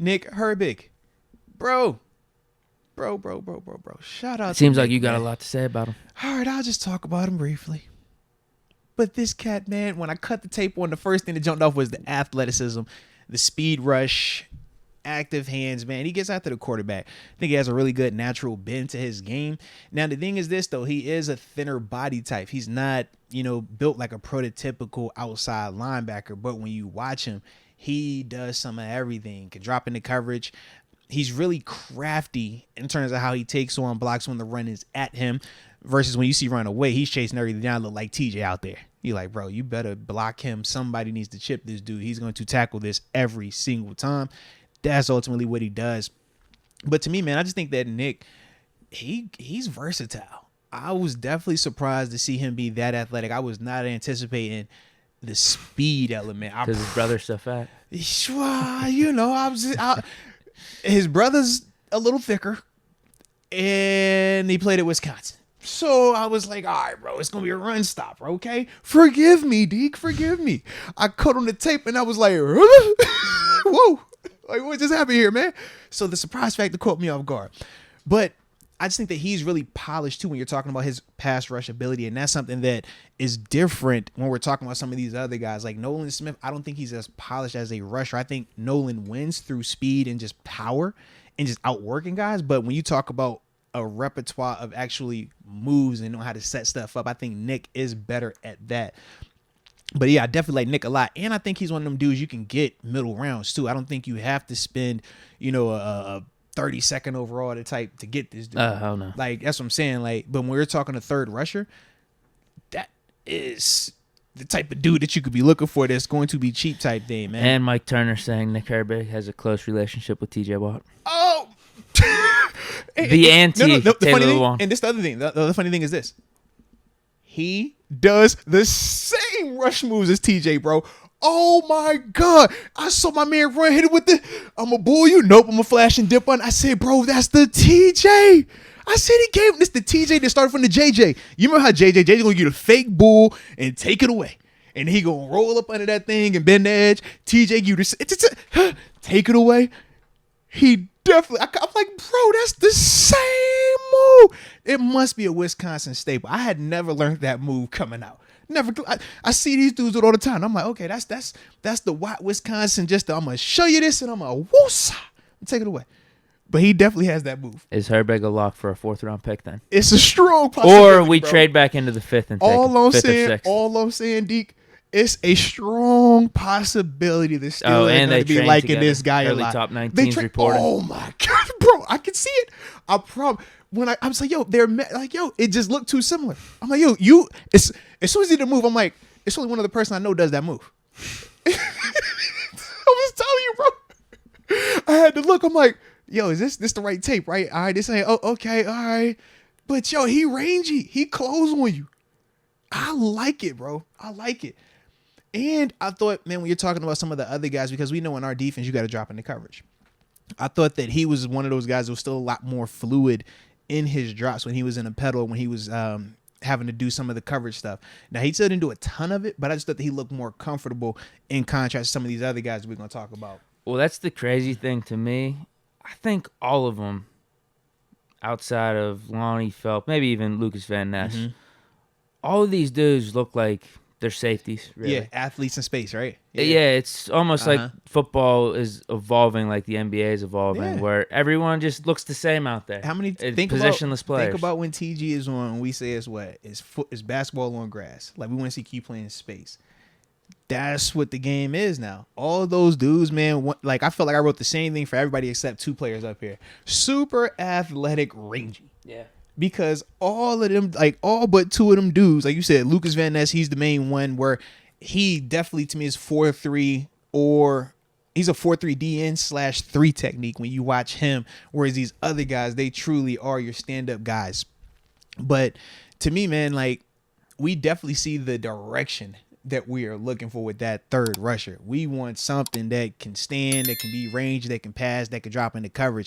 Reunite Herbig. Bro. Shout out Seems to like Nick, you got man. a lot to say about him. All right, I'll just talk about him briefly. But this cat, man, when I cut the tape on, the first thing that jumped off was the athleticism, the speed rush, active hands, man. He gets after the quarterback. I think he has a really good natural bend to his game. Now, the thing is this, though. He is a thinner body type. He's not, built like a prototypical outside linebacker. But when you watch him, he does some of everything. Can drop into coverage. He's really crafty in terms of how he takes on blocks when the run is at him versus when you see run away, he's chasing everything down, look like TJ out there. You're like, bro, you better block him. Somebody needs to chip this dude. He's going to tackle this every single time. That's ultimately what he does. But to me, man, I just think that Nick, he's versatile. I was definitely surprised to see him be that athletic. I was not anticipating the speed element. Because his brother's so fat. His brother's a little thicker, and he played at Wisconsin. So I was like, all right, bro, it's going to be a run stopper, okay? Forgive me, Deke, forgive me. I cut on the tape, and I was like, whoa, like, what just happened here, man? So the surprise factor caught me off guard. But I just think that he's really polished, too, when you're talking about his pass rush ability, and that's something that is different when we're talking about some of these other guys. Like Nolan Smith, I don't think he's as polished as a rusher. I think Nolan wins through speed and just power and just outworking guys. But when you talk about a repertoire of actually moves and know how to set stuff up, I think Nick is better at that. But yeah, I definitely like Nick a lot. And I think he's one of them dudes you can get middle rounds too. I don't think you have to spend, a 32nd overall the type to get this dude. Hell no. Like, that's what I'm saying. Like, but when we're talking a third rusher, that is the type of dude that you could be looking for that's going to be cheap type thing, man. And Mike Turner saying Nick Herbig has a close relationship with TJ Watt. Oh! The anti the Taylor funny thing, Lewan. and this the other thing. The other funny thing is this. He does the same rush moves as TJ, bro. Oh my God. I saw my man run, hit it with the, I'm going to bull you. Nope, I'm going to flash and dip on. I said, bro, that's the TJ. I said he gave this the TJ that started from the JJ. You remember how JJ going to get a fake bull and take it away. And he going to roll up under that thing and bend the edge. TJ, take it away. He definitely, I'm like, bro, that's the same move. It must be a Wisconsin staple. I had never learned that move coming out. Never. I see these dudes do it all the time. I'm like, okay, that's the white Wisconsin. I'm gonna show you this, and I'm gonna woosa, take it away. But he definitely has that move. Is Herbig a lock for a 4th round pick then? It's a strong possibility. Or we bro. trade back into the 5th and take All I'm saying, Deke, it's a strong possibility the Steelers are going to be liking together. this guy a lot. Top 19s reported. Oh my God, bro, I can see it. I promise. When I was like, yo, they're like, yo, it just looked too similar. I'm like, yo, as soon as he did the move, I'm like, it's only one other person I know does that move. I was telling you, bro. I had to look. I'm like, yo, is this the right tape, right? All right, this ain't. Oh, okay, all right. But yo, he rangy. He close on you. I like it, bro. I like it. And I thought, man, when you're talking about some of the other guys, because we know in our defense, you got to drop into coverage. I thought that he was one of those guys who was still a lot more fluid in his drops when he was in a pedal, when he was having to do some of the coverage stuff. Now, he still didn't do a ton of it, but I just thought that he looked more comfortable in contrast to some of these other guys we're going to talk about. Well, that's the crazy thing to me. I think all of them, outside of Lonnie Phelps, maybe even Lucas Van Ness, all of these dudes look like they're safeties, really. Yeah, athletes in space, right? Yeah, it's almost like football is evolving like the NBA is evolving, where everyone just looks the same out there. How many positionless players? Think about when TG is on, we say it's what? It's basketball on grass. Like, we want to see Q playing in space. That's what the game is now. All those dudes, man, like, I felt like I wrote the same thing for everybody except 2 players up here. Super athletic, rangy. Yeah. Because all of them, like all but 2 of them dudes, like you said, Lucas Van Ness, he's the main one where he definitely to me is 4-3 or he's a 4-3 DN/3 technique when you watch him. Whereas these other guys, they truly are your stand-up guys. But to me, man, like we definitely see the direction that we are looking for with that third rusher. We want something that can stand, that can be ranged, that can pass, that can drop into coverage.